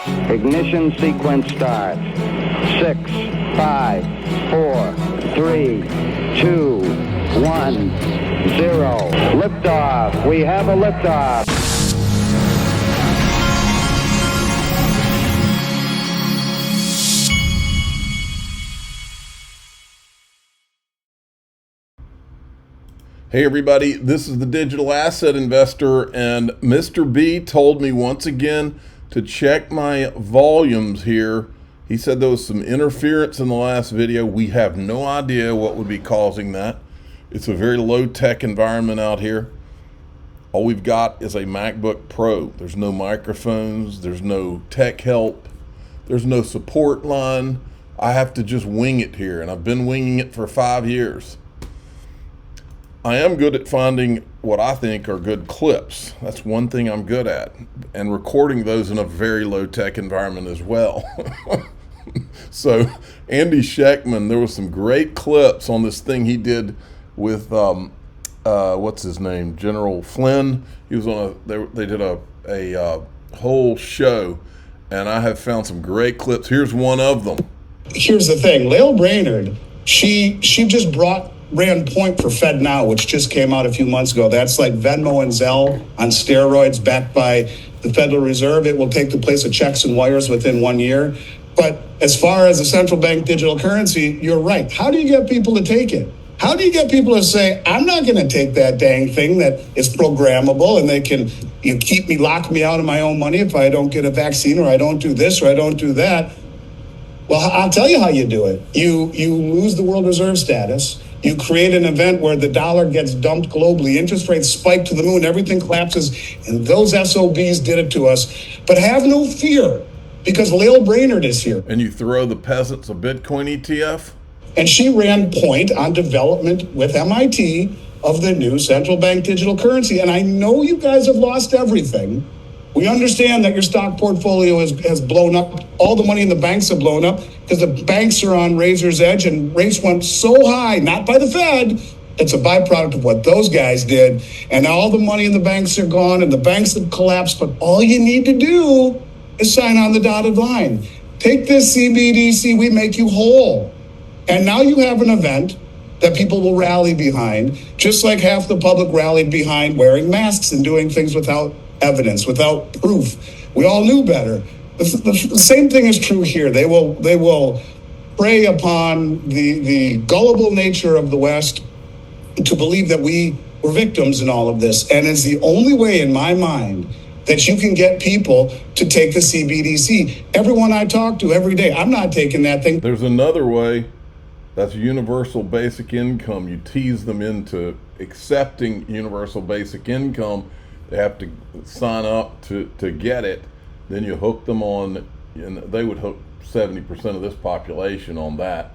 Ignition sequence start. 6, 5, 4, 3, 2, 1, 0. Liftoff. We have a liftoff. Hey everybody, this is the Digital Asset Investor, and Mr. B told me once again to check my volumes here. He said there was some interference in the last video. We have no idea what would be causing that. It's a very low-tech environment out here. All we've got is a MacBook Pro. There's no microphones, there's no tech help, there's no support line. I have to just wing it here, and I've been winging it for 5 years. I am good at finding what I think are good clips. That's one thing I'm good at, and recording those in a very low-tech environment as well. So Andy Schechtman, there was some great clips on this thing he did with what's his name, General Flynn. He was on they did a whole show, and I have found some great clips. Here's one of them. Here's the thing, Lael Brainerd, she just ran point for Fed Now, which just came out a few months ago. That's like Venmo and Zelle on steroids, backed by the Federal Reserve. It will take the place of checks and wires within 1 year. But as far as a central bank digital currency, you're right. How do you get people to take it? How do you get people to say, I'm not going to take that dang thing that is programmable and they can lock me out of my own money if I don't get a vaccine, or I don't do this, or I don't do that? Well, I'll tell you how you do it. You lose the world reserve status. You create an event where the dollar gets dumped globally, interest rates spike to the moon, everything collapses, and those SOBs did it to us. But have no fear, because Lael Brainerd is here. And you throw the peasants a Bitcoin ETF? And she ran point on development with MIT of the new central bank digital currency. And I know you guys have lost everything. We understand that your stock portfolio has blown up. All the money in the banks have blown up because the banks are on razor's edge, and rates went so high, not by the Fed. It's a byproduct of what those guys did. And all the money in the banks are gone, and the banks have collapsed. But all you need to do is sign on the dotted line. Take this CBDC, we make you whole. And now you have an event that people will rally behind, just like half the public rallied behind wearing masks and doing things without evidence, without proof. We all knew better. The same thing is true here. They will prey upon the gullible nature of the West to believe that we were victims in all of this. And it's the only way, in my mind, that you can get people to take the CBDC. Everyone I talk to every day, I'm not taking that thing. There's another way. That's universal basic income. You tease them into accepting universal basic income. They have to sign up to get it. Then you hook them on, and they would hook 70% of this population on that.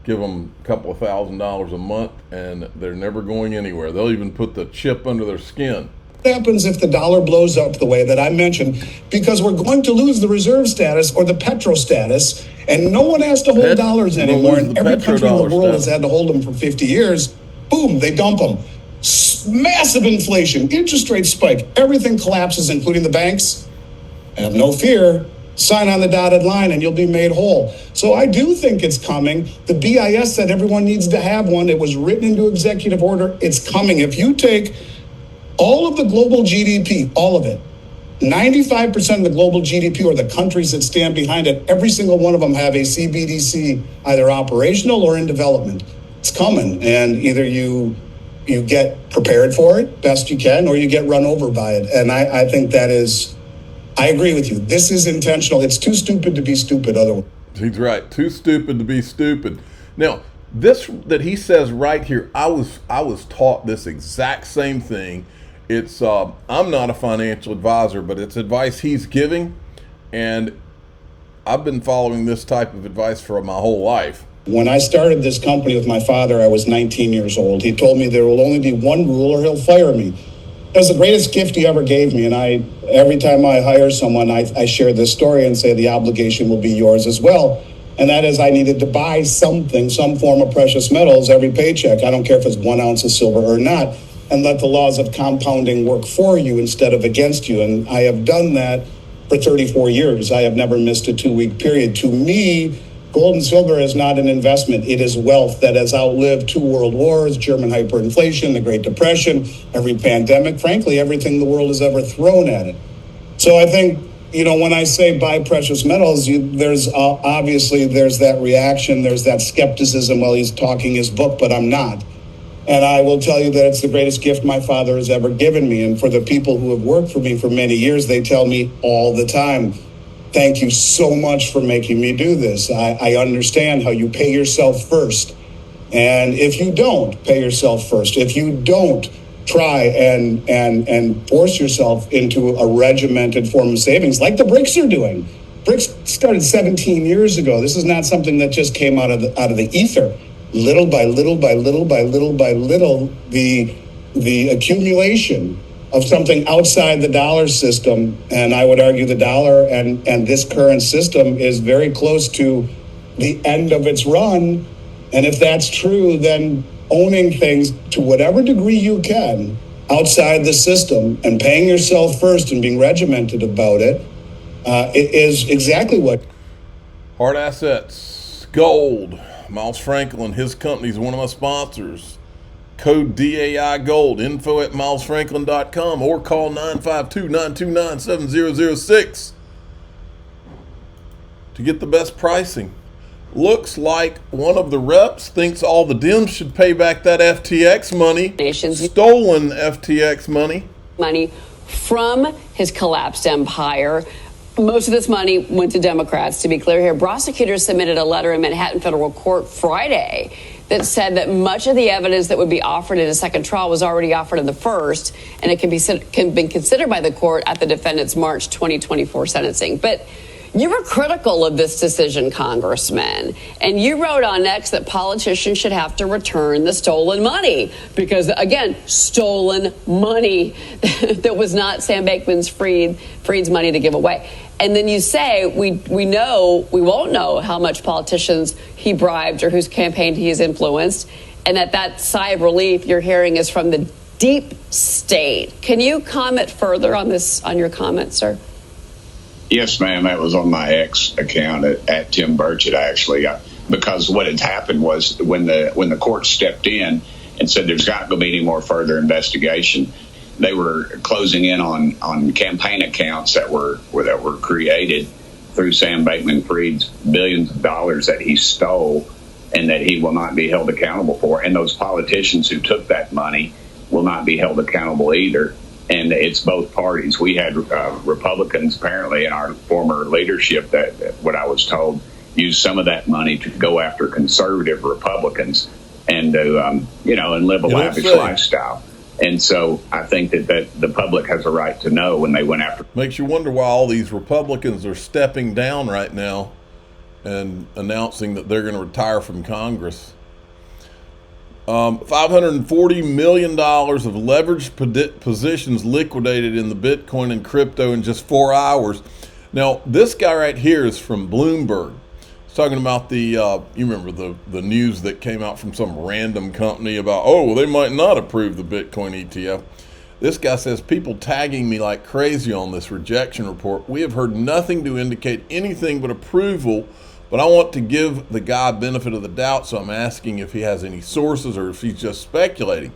Give them a couple of $1,000s a month, and they're never going anywhere. They'll even put the chip under their skin. What happens if the dollar blows up the way that I mentioned? Because we're going to lose the reserve status or the petro status, and no one has to hold dollars anymore. And every country in the world has had to hold them for 50 years. Boom, they dump them. Massive inflation, interest rates spike, everything collapses, including the banks. Have no fear. Sign on the dotted line and you'll be made whole. So I do think it's coming. The BIS said everyone needs to have one. It was written into executive order. It's coming. If you take all of the global GDP, all of it, 95% of the global GDP, or the countries that stand behind it, every single one of them have a CBDC either operational or in development. It's coming, and either you get prepared for it best you can, or you get run over by it. And I think that is, I agree with you. This is intentional. It's too stupid to be stupid otherwise. He's right. Too stupid to be stupid. Now, this that he says right here, I was taught this exact same thing. It's I'm not a financial advisor, but it's advice he's giving, and I've been following this type of advice for my whole life. When I started this company with my father, I was 19 years old. He told me there will only be one rule or he'll fire me. It was the greatest gift he ever gave me. And every time I hire someone, I share this story and say the obligation will be yours as well. And that is, I needed to buy something, some form of precious metals every paycheck. I don't care if it's 1 ounce of silver or not. and let the laws of compounding work for you instead of against you. And I have done that for 34 years. I have never missed a 2-week period. To me, gold and silver is not an investment. It is wealth that has outlived 2 world wars, German hyperinflation, the Great Depression, every pandemic, frankly, everything the world has ever thrown at it. So I think, when I say buy precious metals, there's obviously there's that reaction, there's that skepticism while he's talking his book, but I'm not. And I will tell you that it's the greatest gift my father has ever given me. And for the people who have worked for me for many years, they tell me all the time, thank you so much for making me do this. I understand how you pay yourself first. And if you don't pay yourself first, if you don't try and force yourself into a regimented form of savings, like the BRICS are doing. BRICS started 17 years ago. This is not something that just came out of the ether. Little by little by little by little by little, the accumulation of something outside the dollar system, and I would argue the dollar and this current system is very close to the end of its run. And if that's true, then owning things to whatever degree you can outside the system and paying yourself first and being regimented about it is exactly what. Hard assets, gold. Miles Franklin, his company is one of my sponsors. Code DAI Gold, info@milesfranklin.com, or call 952-929-7006 to get the best pricing. Looks like one of the reps thinks all the Dems should pay back that FTX money, stolen FTX money from his collapsed empire. Most of this money went to Democrats, to be clear here. Prosecutors submitted a letter in Manhattan federal court Friday that said that much of the evidence that would be offered in a second trial was already offered in the first, and it can be considered by the court at the defendant's March 2024 sentencing. But you were critical of this decision, Congressman, and you wrote on X that politicians should have to return the stolen money because, again, stolen money that was not Sam Bankman-Fried's money to give away. And then you say we won't know how much politicians he bribed or whose campaign he has influenced, and that sigh of relief you're hearing is from the deep state. Can you comment further on this, on your comment, sir? Yes, ma'am. That was on my X account at Tim Burchett, actually, because what had happened was when the court stepped in and said there's not going to be any more further investigation, they were closing in on campaign accounts that were created through Sam Bankman-Fried's billions of dollars that he stole and that he will not be held accountable for. And those politicians who took that money will not be held accountable either. And it's both parties. We had Republicans apparently in our former leadership that what I was told used some of that money to go after conservative Republicans and to and live a lavish lifestyle. And so I think that the public has a right to know when they went after. Makes you wonder why all these Republicans are stepping down right now and announcing that they're going to retire from Congress. $540 million of leveraged positions liquidated in the Bitcoin and crypto in just 4 hours. Now, this guy right here is from Bloomberg. He's talking about the, you remember the news that came out from some random company about, they might not approve the Bitcoin ETF. This guy says, people tagging me like crazy on this rejection report. We have heard nothing to indicate anything but approval, but I want to give the guy benefit of the doubt, so I'm asking if he has any sources or if he's just speculating.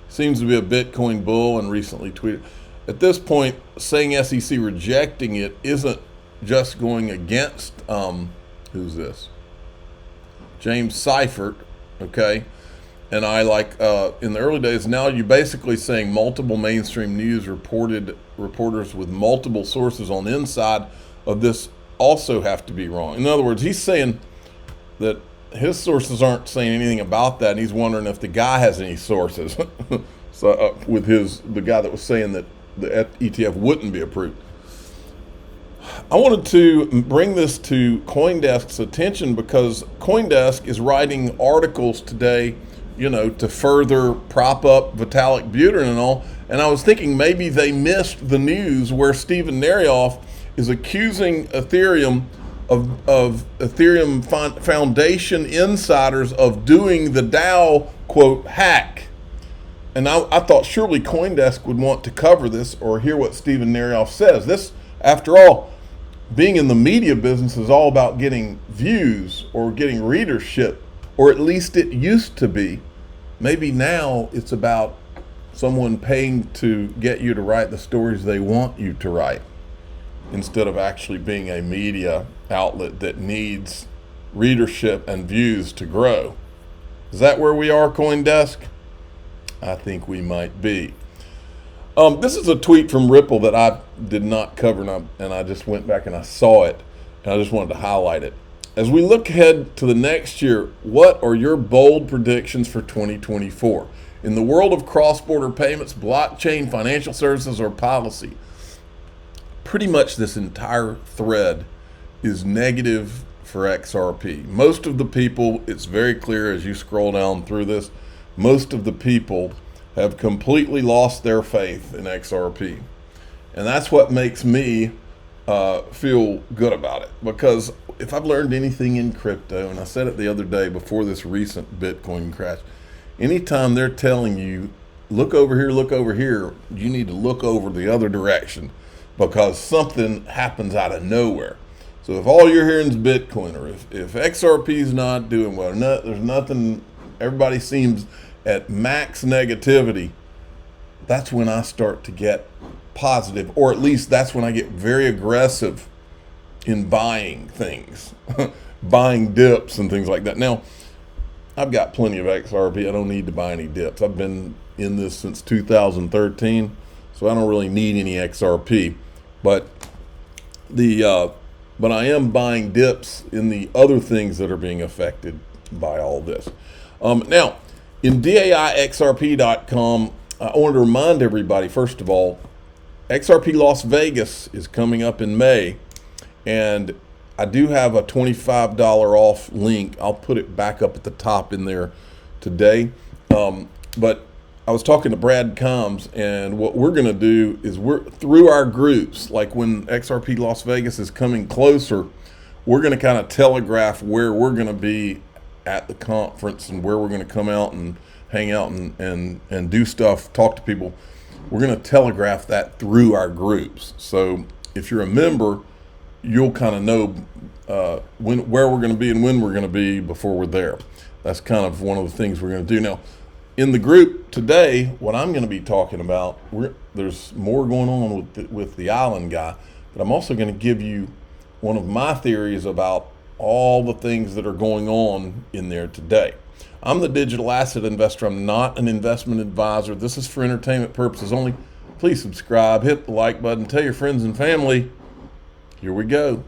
Seems to be a Bitcoin bull and recently tweeted. At this point, saying SEC rejecting it isn't just going against, who's this? James Seifert, okay? And I in the early days, now you're basically saying multiple mainstream news reporters with multiple sources on the inside of this also have to be wrong. In other words, he's saying that his sources aren't saying anything about that, and he's wondering if the guy has any sources. So with the guy that was saying that the ETF wouldn't be approved. I wanted to bring this to CoinDesk's attention because CoinDesk is writing articles today, to further prop up Vitalik Buterin and all. And I was thinking maybe they missed the news where Steven Narioff is accusing Ethereum of Ethereum Foundation insiders of doing the DAO, quote, hack. And I thought surely CoinDesk would want to cover this or hear what Steven Narioff says. This, after all, being in the media business is all about getting views or getting readership, or at least it used to be. Maybe now it's about someone paying to get you to write the stories they want you to write, instead of actually being a media outlet that needs readership and views to grow. Is that where we are, CoinDesk? I think we might be. This is a tweet from Ripple that I did not cover, and I just went back and I saw it, and I just wanted to highlight it. As we look ahead to the next year, what are your bold predictions for 2024? In the world of cross-border payments, blockchain, financial services, or policy? Pretty much this entire thread is negative for XRP. Most of the people, it's very clear as you scroll down through this, most of the people have completely lost their faith in XRP. And that's what makes me feel good about it. Because if I've learned anything in crypto, and I said it the other day before this recent Bitcoin crash, anytime they're telling you, look over here, you need to look over the other direction, because something happens out of nowhere. So if all you're hearing is Bitcoin, or if XRP is not doing well, there's nothing, everybody seems at max negativity, that's when I start to get positive, or at least that's when I get very aggressive in buying things, buying dips and things like that. Now, I've got plenty of XRP. I don't need to buy any dips. I've been in this since 2013, so I don't really need any XRP. But but I am buying dips in the other things that are being affected by all this. Now, in DAIXRP.com, I want to remind everybody, first of all, XRP Las Vegas is coming up in May, and I do have a $25 off link. I'll put it back up at the top in there today. But I was talking to Brad Combs, and what we're going to do is we're through our groups, like when XRP Las Vegas is coming closer, we're going to kind of telegraph where we're going to be at the conference and where we're going to come out and hang out and do stuff, talk to people. We're going to telegraph that through our groups. So if you're a member, you'll kind of know where we're going to be and when we're going to be before we're there. That's kind of one of the things we're going to do. Now, in the group today, what I'm going to be talking about, there's more going on with the island guy, but I'm also going to give you one of my theories about all the things that are going on in there today. I'm the digital asset investor. I'm not an investment advisor. This is for entertainment purposes only. Please subscribe, hit the like button, tell your friends and family. Here we go.